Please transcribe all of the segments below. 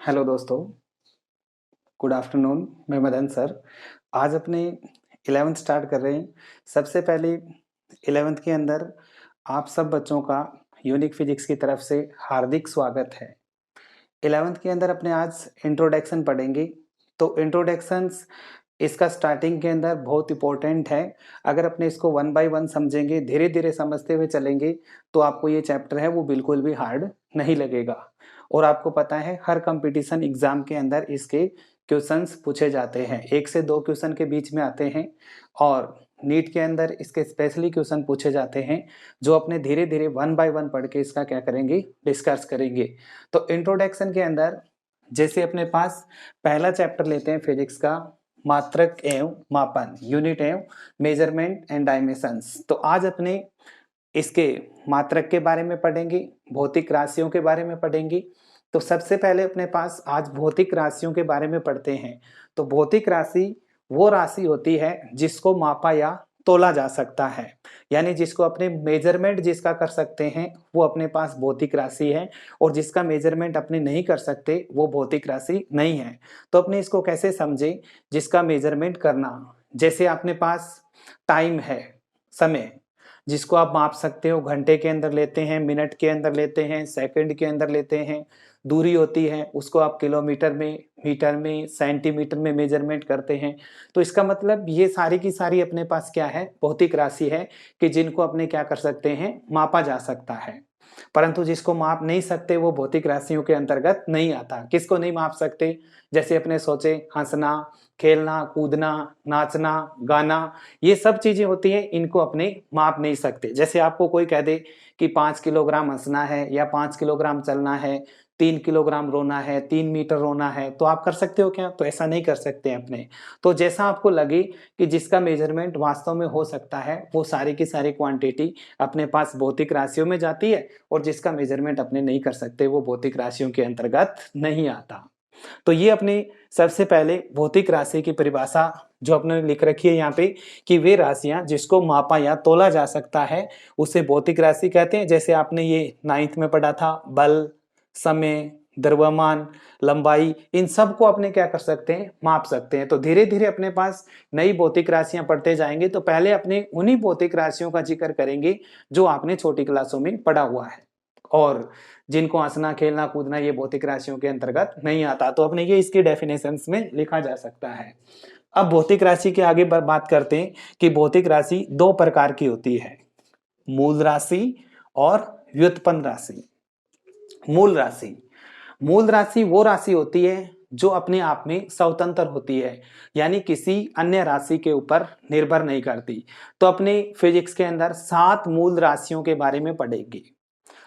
Hello दोस्तों, good afternoon. मैं Madan sir. आज अपने 11th स्टार्ट कर रहे हैं। सबसे पहले 11th के अंदर आप सब बच्चों का यूनिक फिजिक्स की तरफ से हार्दिक स्वागत है। 11th के अंदर अपने आज इंट्रोडक्शन पढ़ेंगे। तो इंट्रोडक्शंस इसका स्टार्टिंग के अंदर बहुत इंपॉर्टेंट है। अगर अपने इसको वन बाय वन समझेंगे, धीरे धीरे समझते हुए चलेंगे, तो आपको ये चैप्टर है वो बिल्कुल भी हार्ड नहीं लगेगा। और आपको पता है हर कंपटीशन एग्जाम के अंदर इसके क्वेश्चंस पूछे जाते हैं, 1 से 2 क्वेश्चन के बीच में आते हैं। और नीट के अंदर इसके स्पेशली क्वेश्चन पूछे जाते हैं, जो अपने धीरे धीरे वन बाय वन पढ़ के इसका क्या करेंगे, डिस्कस करेंगे। तो इंट्रोडक्शन के अंदर जैसे अपने पास पहला चैप्टर लेते हैं फिजिक्स का, मात्रक एवं मापन, यूनिट एवं मेजरमेंट एंड डायमेंशंस। तो आज अपने इसके मात्रक के बारे में पढ़ेंगे, भौतिक राशियों के बारे में पढ़ेंगे। तो सबसे पहले अपने पास आज भौतिक राशियों के बारे में पढ़ते हैं। तो भौतिक राशि वो राशि होती है जिसको मापा या तोला जा सकता है, यानी जिसको अपने मेजरमेंट जिसका कर सकते हैं वो अपने पास भौतिक राशि है, और जिसका मेजरमेंट अपने नहीं कर सकते वो भौतिक राशि नहीं है। तो अपने इसको कैसे समझे, जिसका मेजरमेंट करना, जैसे अपने पास टाइम है, समय, जिसको आप माप सकते हो, घंटे के अंदर लेते हैं, मिनट के अंदर लेते हैं, सेकंड के अंदर लेते हैं। दूरी होती है उसको आप किलोमीटर में, मीटर में, सेंटीमीटर में मेजरमेंट करते हैं। तो इसका मतलब ये सारी की सारी अपने पास क्या है, भौतिक राशि है कि जिनको अपने क्या कर सकते हैं, मापा जा सकता है। परंतु जिसको माप नहीं सकते वो भौतिक राशियों के अंतर्गत नहीं आता। किसको नहीं माप सकते, जैसे अपने सोचे हंसना, खेलना, कूदना, नाचना, गाना, ये सब चीजें होती हैं, इनको अपने माप नहीं सकते। जैसे आपको कोई कह दे कि 5 किलोग्राम हंसना है या 5 किलोग्राम चलना है, 3 किलोग्राम रोना है, 3 मीटर रोना है, तो आप कर सकते हो क्या? तो ऐसा नहीं कर सकते अपने। तो जैसा आपको लगे कि जिसका मेजरमेंट वास्तव में हो सकता है, वो सारी की सारी क्वांटिटी अपने पास भौतिक राशियों में जाती है, और जिसका मेजरमेंट अपने नहीं कर सकते वो भौतिक राशियों के अंतर्गत नहीं आता। तो ये अपनी सबसे पहले भौतिक राशि की परिभाषा जो अपने लिख रखी है यहाँ पे, कि वे राशियां जिसको मापा या तोला जा सकता है उसे भौतिक राशि कहते हैं। जैसे आपने ये 9th में पढ़ा था, बल, समय, द्रव्यमान, लंबाई, इन सब को अपने क्या कर सकते हैं, माप सकते हैं। तो धीरे धीरे अपने पास नई भौतिक राशियां पढ़ते जाएंगे, तो पहले अपने उन्हीं भौतिक राशियों का जिक्र करेंगे जो आपने छोटी क्लासों में पढ़ा हुआ है, और जिनको हंसना, खेलना, कूदना ये भौतिक राशियों के अंतर्गत नहीं आता। तो अपने ये इसकी डेफिनेशंस में लिखा जा सकता है। अब भौतिक राशि के आगे बात करते हैं कि भौतिक राशि 2 प्रकार की होती है, मूल राशि और व्युत्पन्न राशि। मूल राशि वो राशि होती है जो अपने आप में स्वतंत्र होती है, यानी किसी अन्य राशि के ऊपर निर्भर नहीं करती। तो अपने फिजिक्स के अंदर 7 मूल राशियों के बारे में पढ़ेंगे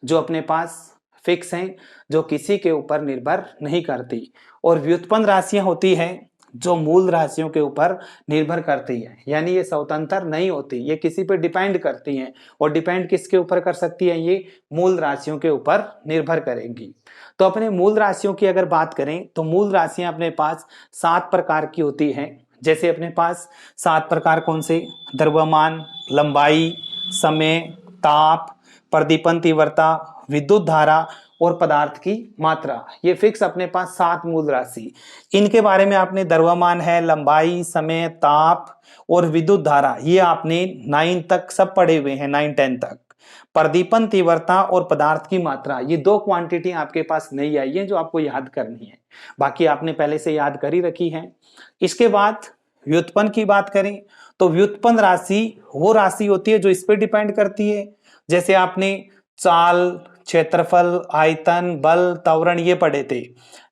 जो अपने पास फिक्स हैं, जो किसी के ऊपर निर्भर नहीं करती। और व्युत्पन्न राशियां होती हैं जो मूल राशियों के ऊपर निर्भर करती है, यानी ये स्वतंत्र नहीं होती, ये किसी पे डिपेंड करती हैं। और डिपेंड किसके ऊपर कर सकती है, ये मूल राशियों के ऊपर निर्भर करेंगी। तो अपने मूल राशियों की अगर बात करें तो मूल राशियां अपने पास 7 प्रकार की होती हैं। जैसे अपने पास 7 प्रकार कौन से, द्रव्यमान, लंबाई, समय, ताप, प्रदीपन तीव्रता, विद्युत धारा और पदार्थ की मात्रा, ये फिक्स अपने पास 7 मूल राशि। इनके बारे में आपने द्रव्यमान है, लंबाई, समय, ताप और विद्युत धारा, ये आपने 9 तक सब पढ़े हुए हैं, 9-10 तक। प्रदीपन तीव्रता और पदार्थ की मात्रा, ये 2 क्वांटिटी आपके पास नहीं आई है जो आपको याद करनी है, बाकी आपने पहले से याद कर ही रखी है। इसके बाद व्युत्पन्न की बात करें तो व्युत्पन्न राशि वो राशि होती है जो इस पे डिपेंड करती है। जैसे आपने चाल, क्षेत्रफल, आयतन, बल, त्वरण ये पढ़े थे।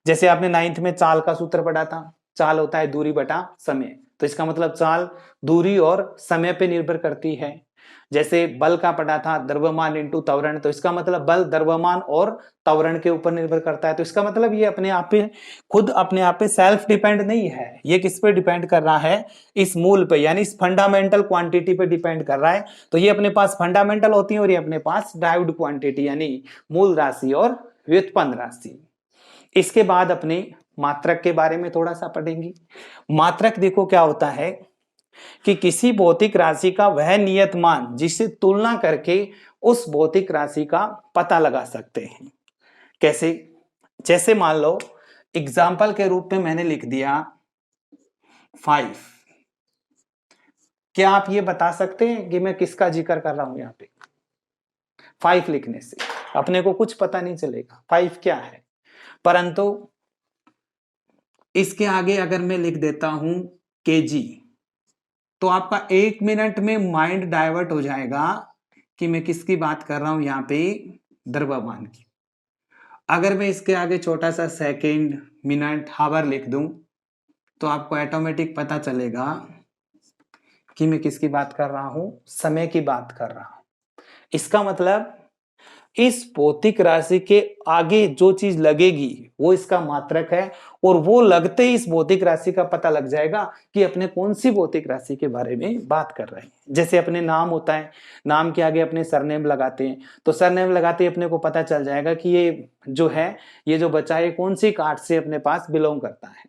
जैसे आपने 9th में चाल का सूत्र पढ़ा था, चाल होता है दूरी बटा समय, तो इसका मतलब चाल दूरी और समय पे निर्भर करती है। जैसे बल का पढ़ा था, द्रव्यमान इंटू त्वरण, तो इसका मतलब बल द्रव्यमान और त्वरण के ऊपर निर्भर करता है। तो इसका मतलब ये अपने आप पे, खुद अपने आप पे सेल्फ डिपेंड नहीं है, ये किस पे डिपेंड कर रहा है, इस मूल पे, यानी इस फंडामेंटल क्वांटिटी पे डिपेंड कर रहा है। तो ये अपने पास फंडामेंटल होती है, और ये अपने पास ड्राइव्ड क्वांटिटी यानी मूल राशि और व्युत्पन्न राशि। इसके बाद अपने मात्रक के बारे में थोड़ा सा पढ़ेंगे। मात्रक देखो क्या होता है कि किसी भौतिक राशि का वह नियत मान जिससे तुलना करके उस भौतिक राशि का पता लगा सकते हैं। कैसे? जैसे मान लो एग्जाम्पल के रूप में मैंने लिख दिया 5। क्या आप ये बता सकते हैं कि मैं किसका जिक्र कर रहा हूं यहां पे? 5 लिखने से अपने को कुछ पता नहीं चलेगा 5 क्या है, परंतु इसके आगे अगर मैं लिख देता हूं केजी, तो आपका 1 मिनट में माइंड डाइवर्ट हो जाएगा कि मैं किसकी बात कर रहा हूं यहां पे, द्रव्यमान की। अगर मैं इसके आगे छोटा सा सेकंड, मिनट, हावर लिख दूं तो आपको ऑटोमेटिक पता चलेगा कि मैं किसकी बात कर रहा हूं, समय की बात कर रहा हूं। इसका मतलब इस भौतिक राशि के आगे जो चीज लगेगी वो इसका मात्रक है, और वो लगते ही इस भौतिक राशि का पता लग जाएगा कि अपने कौन सी भौतिक राशि के बारे में बात कर रहे हैं। जैसे अपने नाम होता है, नाम के आगे अपने सरनेम लगाते हैं, तो सरनेम लगाते ही अपने को पता चल जाएगा कि ये जो है, ये जो बच्चा है कौन सी कास्ट से अपने पास बिलोंग करता है।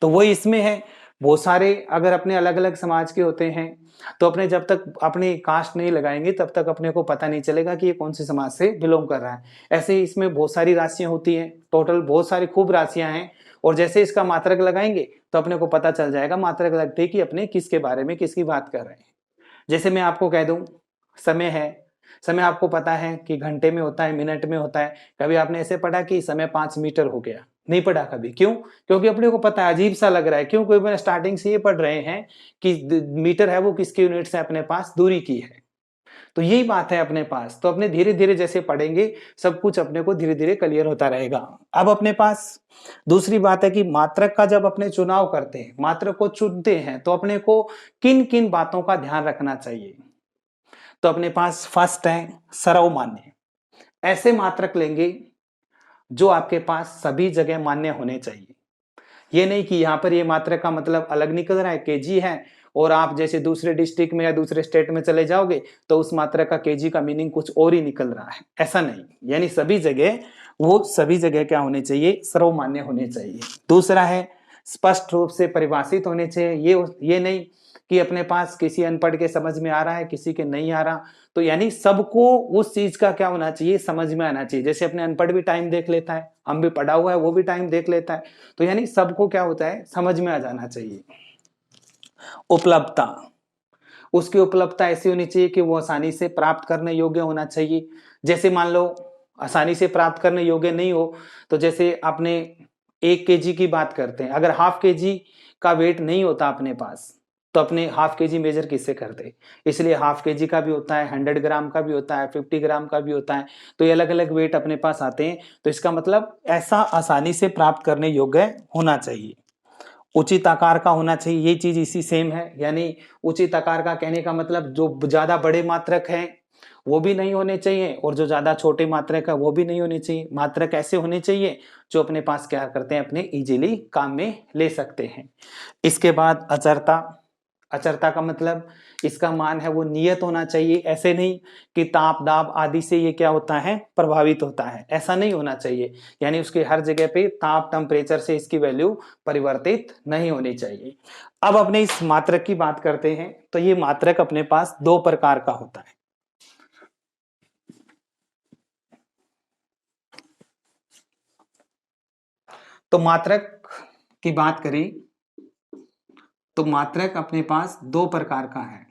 तो वही इसमें है, बहुत सारे अगर अपने अलग अलग समाज के होते हैं तो अपने जब तक अपनी कास्ट नहीं लगाएंगे तब तक अपने को पता नहीं चलेगा कि ये कौन से समाज से बिलोंग कर रहा है। ऐसे ही इसमें बहुत सारी राशियां होती हैं, टोटल बहुत सारी खूब राशियां हैं, और जैसे इसका मात्रक लगाएंगे तो अपने को पता चल जाएगा मात्रक लगते ही कि अपने किसके बारे में किसकी बात कर रहे हैं। जैसे मैं आपको कह दूं समय है, समय आपको पता है कि घंटे में होता है, मिनट में होता है। कभी आपने ऐसे पढ़ा कि समय 5 मीटर हो गया? नहीं पढ़ा कभी। क्यों? क्योंकि अपने को पता है, अजीब सा लग रहा है। क्यों? क्योंकि मैंने स्टार्टिंग से ये पढ़ रहे हैं कि मीटर है वो किसके यूनिट से अपने पास दूरी की है। तो यही बात है अपने पास। तो अपने धीरे धीरे जैसे पढ़ेंगे सब कुछ अपने को धीरे धीरे क्लियर होता रहेगा। अब अपने पास दूसरी बात है कि मात्रक का जब अपने चुनाव करते हैं, मात्रक को चुनते हैं, तो अपने को किन किन बातों का ध्यान रखना चाहिए। तो अपने पास फर्स्ट है सर्वमान्य। ऐसे मात्रक लेंगे जो आपके पास सभी जगह मान्य होने चाहिए। ये नहीं कि यहां पर ये मात्रक का मतलब अलग निकल रहा है, केजी है, और आप जैसे दूसरे डिस्ट्रिक्ट में या दूसरे स्टेट में चले जाओगे तो उस मात्रक का केजी का मीनिंग कुछ और ही निकल रहा है। ऐसा नहीं, यानी सभी जगह वो सभी जगह क्या होने चाहिए, सर्वमान्य होने चाहिए। दूसरा है स्पष्ट रूप से परिभाषित होने चाहिए। ये नहीं कि अपने पास किसी अनपढ़ के समझ में आ रहा है, किसी के नहीं आ रहा। तो यानी सबको उस चीज का क्या होना चाहिए, समझ में आना चाहिए। जैसे अपने अनपढ़ भी टाइम देख लेता है, हम भी पढ़ा हुआ है वो भी टाइम देख लेता है, तो यानी सबको क्या होता है, समझ में आ जाना चाहिए। उपलब्धता, उसकी उपलब्धता ऐसी होनी चाहिए कि वो आसानी से प्राप्त करने योग्य होना चाहिए। जैसे मान लो आसानी से प्राप्त करने योग्य नहीं हो, तो जैसे आपने 1 केजी की बात करते हैं, अगर हाफ केजी का वेट नहीं होता अपने पास तो अपने हाफ केजी मेजर किससे करते? इसलिए हाफ केजी का भी होता है, 100 ग्राम का भी होता है, 50 ग्राम का भी होता है। तो ये अलग अलग वेट अपने पास आते हैं। तो इसका मतलब ऐसा आसानी से प्राप्त करने योग्य होना चाहिए। उचित आकार का होना चाहिए, ये चीज इसी सेम है। यानी उचित आकार का कहने का मतलब जो ज्यादा बड़े मात्रक हैं वो भी नहीं होने चाहिए, और जो ज्यादा छोटे मात्रक है वो भी नहीं होने चाहिए। मात्रक ऐसे होने चाहिए जो अपने पास क्या करते हैं, अपने इजीली काम में ले सकते हैं। इसके बाद अचरता। अचरता का मतलब इसका मान है वो नियत होना चाहिए। ऐसे नहीं कि ताप दाब आदि से ये क्या होता है, प्रभावित होता है, ऐसा नहीं होना चाहिए। यानी उसके हर जगह पे ताप टेम्परेचर से इसकी वैल्यू परिवर्तित नहीं होनी चाहिए। अब अपने इस मात्रक की बात करते हैं। तो ये मात्रक अपने पास 2 प्रकार का होता है। तो मात्रक की बात करें तो मात्रक अपने पास 2 प्रकार का है।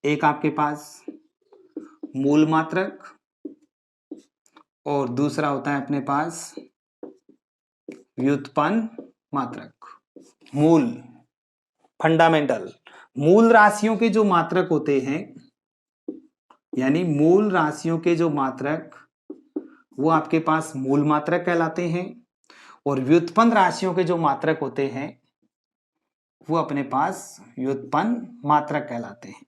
एक आपके पास मूल मात्रक, और दूसरा होता है अपने पास व्युत्पन्न मात्रक। मूल, फंडामेंटल, मूल राशियों के जो मात्रक होते हैं, यानी मूल राशियों के जो मात्रक वो आपके पास मूल मात्रक कहलाते हैं, और व्युत्पन्न राशियों के जो मात्रक होते हैं वो अपने पास व्युत्पन्न मात्रक कहलाते हैं।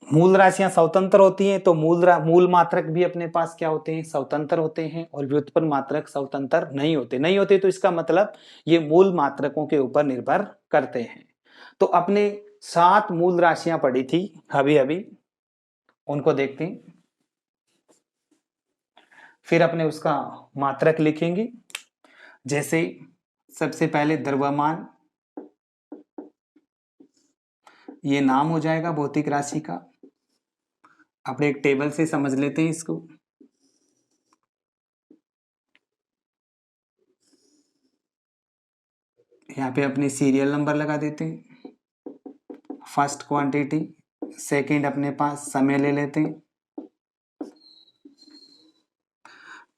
मूल राशियां स्वतंत्र होती हैं तो मूल मात्रक भी अपने पास क्या होते हैं, स्वतंत्र होते हैं, और व्युत्पन्न मात्रक स्वतंत्र नहीं होते। तो इसका मतलब ये मूल मात्रकों के ऊपर निर्भर करते हैं। तो अपने 7 मूल राशियां पढ़ी थी अभी अभी, उनको देखते हैं, फिर अपने उसका मात्रक लिखेंगे। जैसे सबसे पहले द्रव्यमान, ये नाम हो जाएगा भौतिक राशि का। अपने एक टेबल से समझ लेते हैं इसको। यहाँ पे अपने सीरियल नंबर लगा देते हैं, फर्स्ट क्वांटिटी, सेकंड अपने पास समय ले लेते हैं,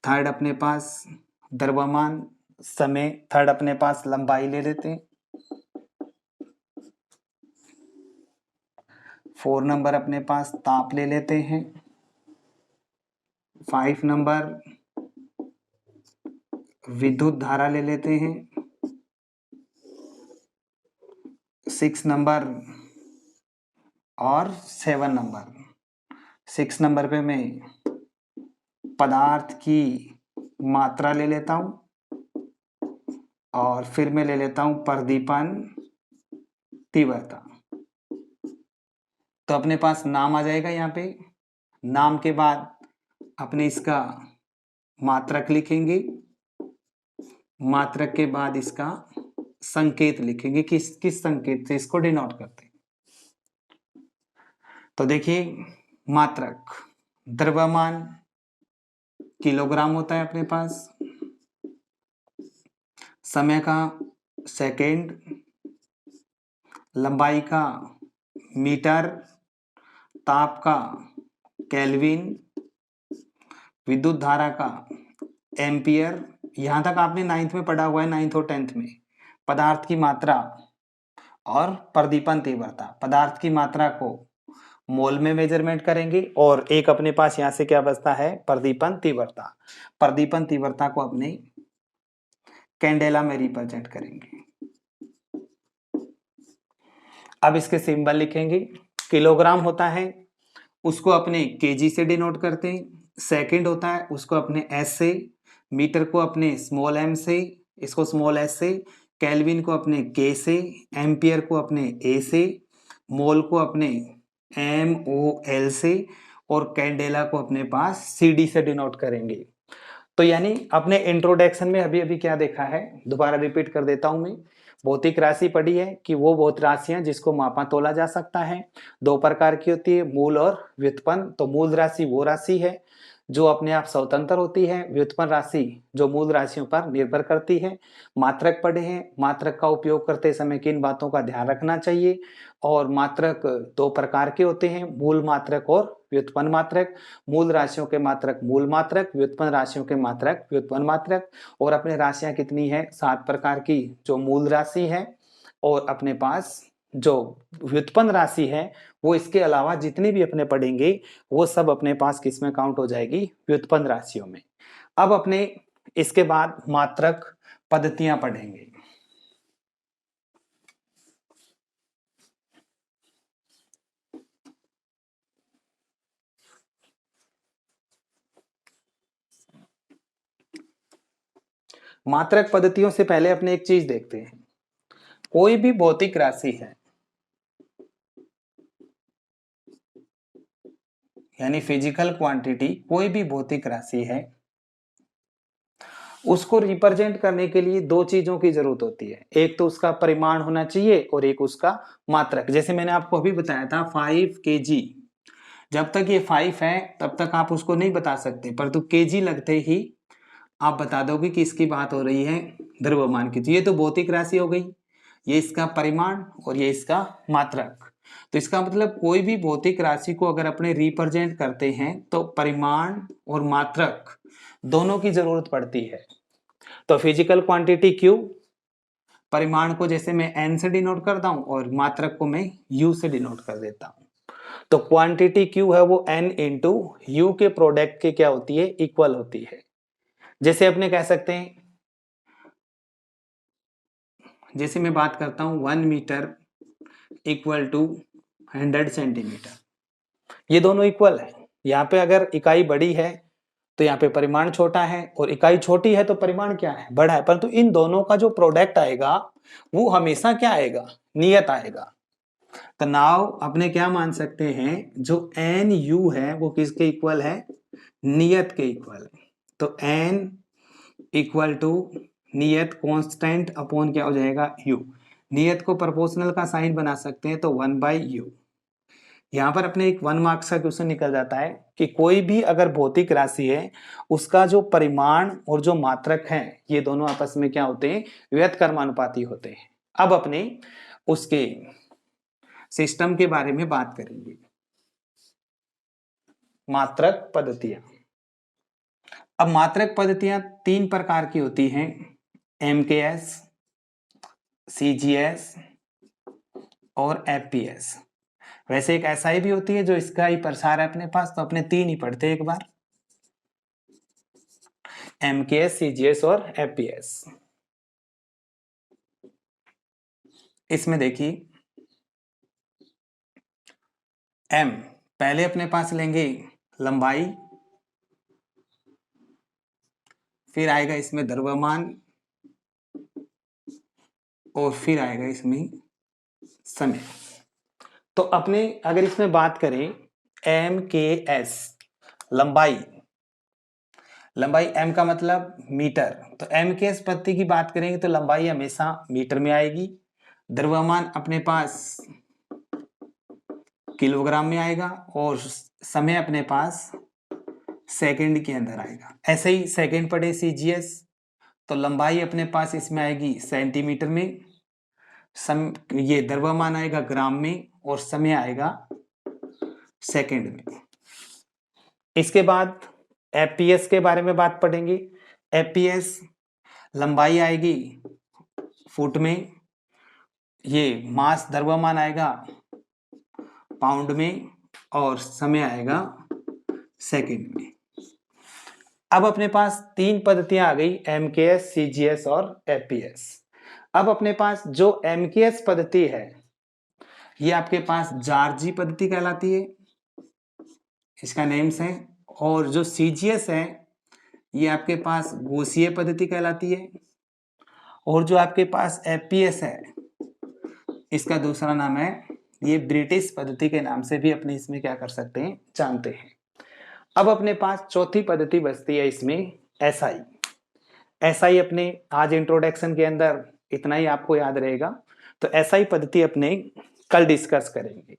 थर्ड अपने पास द्रव्यमान, समय, थर्ड अपने पास लंबाई ले लेते हैं, 4 नंबर अपने पास ताप ले लेते हैं, 5 नंबर विद्युत धारा ले लेते हैं, 6 नंबर और 7 नंबर। 6 नंबर पे मैं पदार्थ की मात्रा ले लेता हूं और फिर मैं ले लेता हूं प्रदीपन तीव्रता। तो अपने पास नाम आ जाएगा यहाँ पे, नाम के बाद अपने इसका मात्रक लिखेंगे, मात्रक के बाद इसका संकेत लिखेंगे, किस किस संकेत से इसको डिनोट करते हैं। तो देखिए मात्रक द्रव्यमान किलोग्राम होता है अपने पास, समय का सेकेंड, लंबाई का मीटर, ताप का केल्विन, विद्युत धारा का एम्पियर। यहां तक आपने 9th में पढ़ा हुआ है, 9th और 10th में। पदार्थ की मात्रा और प्रदीपन तीव्रता, पदार्थ की मात्रा को मोल में मेजरमेंट करेंगे और एक अपने पास यहां से क्या बचता है, प्रदीपन तीव्रता। प्रदीपन तीव्रता को अपने कैंडेला में रिप्रेजेंट करेंगे। अब इसके सिंबल लिखेंगे, किलोग्राम होता है उसको अपने केजी से डिनोट करते हैं, सेकंड होता है उसको अपने एस से, मीटर को अपने स्मॉल एम से, इसको स्मॉल एस से, केल्विन को अपने के से, एम्पियर को अपने ए से, मोल को अपने एम ओ एल से और कैंडेला को अपने पास सी डी से डिनोट करेंगे। तो यानी अपने इंट्रोडक्शन में अभी अभी क्या देखा है, दोबारा रिपीट कर देता हूं मैं। भौतिक राशि पढ़ी है कि वो भौतिक राशियां जिसको मापा तोला जा सकता है, 2 प्रकार की होती है, मूल और व्युत्पन्न। तो मूल राशि वो राशि है जो अपने आप स्वतंत्र होती है, व्युत्पन्न राशि जो मूल राशियों पर निर्भर करती है। मात्रक पढ़े हैं, मात्रक का उपयोग करते समय किन बातों का ध्यान रखना चाहिए, और मात्रक 2 प्रकार के होते हैं, मूल मात्रक और व्युत्पन्न मात्रक। मूल राशियों के मात्रक मूल मात्रक, व्युत्पन्न राशियों के मात्रक व्युत्पन्न मात्रक। और अपने राशियां कितनी है, 7 प्रकार की जो मूल राशि है, और अपने पास जो व्युत्पन्न राशि है वो इसके अलावा जितनी भी अपने पढ़ेंगे वो सब अपने पास किस में काउंट हो जाएगी, व्युत्पन्न राशियों में। अब अपने इसके बाद मात्रक पद्धतियां पढ़ेंगे। मात्रक पद्धतियों से पहले अपने एक चीज देखते हैं, कोई भी भौतिक राशि है यानी फिजिकल क्वांटिटी, कोई भी भौतिक राशि है उसको रिप्रेजेंट करने के लिए 2 चीजों की जरूरत होती है, एक तो उसका परिमाण होना चाहिए और एक उसका मात्रक। जैसे मैंने आपको अभी बताया था 5 kg, जब तक ये 5 है तब तक आप उसको नहीं बता सकते, परंतु kg लगते ही आप बता दोगे कि इसकी बात हो रही है द्रव्यमान की। तो ये तो भौतिक राशि हो गई, ये इसका परिमाण और ये इसका मात्रक। तो इसका मतलब कोई भी भौतिक राशि को अगर अपने रिप्रेजेंट करते हैं तो परिमाण और मात्रक दोनों की जरूरत पड़ती है। तो फिजिकल क्वांटिटी Q, परिमाण को जैसे मैं N से डिनोट करता हूं और मात्रक को मैं U से डिनोट कर देता हूं। तो क्वांटिटी Q है वो N इंटू U के प्रोडक्ट के क्या होती है, इक्वल होती है। जैसे अपने कह सकते हैं, जैसे मैं बात करता हूं 1 मीटर इक्वल टू 100 सेंटीमीटर, ये दोनों इक्वल है। यहाँ पे अगर इकाई बड़ी है तो यहाँ पे परिमाण छोटा है, और इकाई छोटी है तो परिमाण क्या है, बड़ा है। परंतु इन दोनों का जो प्रोडक्ट आएगा वो हमेशा क्या आएगा, नियत आएगा। तो नाउ अपने क्या मान सकते हैं, जो एन यू है वो किसके इक्वल है, नियत के इक्वल है। तो एन इक्वल टू नियत कांस्टेंट अपॉन क्या हो जाएगा, यू। नियत को प्रोपोर्शनल का साइन बना सकते हैं तो 1/u। यहाँ पर अपने एक 1 मार्क्स का क्वेश्चन निकल जाता है कि कोई भी अगर भौतिक राशि है उसका जो परिमाण और जो मात्रक है ये दोनों आपस में क्या होते हैं, व्युत्क्रमानुपाती होते हैं। अब अपने उसके सिस्टम के बारे में बात करेंगे। मात्रक पद्धतियां। अब मात्रक पद्धतियां 3 प्रकार की होती हैं, MKS, CGS और FPS। वैसे एक SI भी होती है जो इसका ही प्रसार है अपने पास, तो अपने 3 ही पढ़ते एक बार, MKS, CGS और FPS। इसमें देखिए M पहले अपने पास लेंगे लंबाई, फिर आएगा इसमें द्रव्यमान और फिर आएगा इसमें समय। तो अपने अगर इसमें बात करें MKS, लंबाई, लंबाई M का मतलब मीटर, तो MKS पद्धति की बात करेंगे तो लंबाई हमेशा मीटर में आएगी। द्रव्यमान अपने पास किलोग्राम में आएगा और समय अपने पास सेकंड के अंदर आएगा। ऐसे ही सेकंड पढ़े CGS, तो लंबाई अपने पास इसमें आएगी सेंटीमीटर में, ये द्रव्यमान आएगा ग्राम में और समय आएगा सेकंड में। इसके बाद FPS के बारे में बात पढ़ेंगे। FPS लंबाई आएगी फुट में, ये मास द्रव्यमान आएगा पाउंड में और समय आएगा सेकंड में। अब अपने पास 3 पद्धतियां आ गई, MKS, CGS और FPS। अब अपने पास जो MKS पद्धति है ये आपके पास जार्जी पद्धति कहलाती है, इसका नेम्स है, और जो CGS है ये आपके पास गोसीय पद्धति कहलाती है, और जो आपके पास FPS है इसका दूसरा नाम है, ये ब्रिटिश पद्धति के नाम से भी अपने इसमें क्या कर सकते हैं, जानते हैं। अब अपने पास चौथी पद्धति बचती है इसमें SI। SI अपने आज इंट्रोडक्शन के अंदर इतना ही आपको याद रहेगा, तो SI पद्धति अपने कल डिस्कस करेंगे।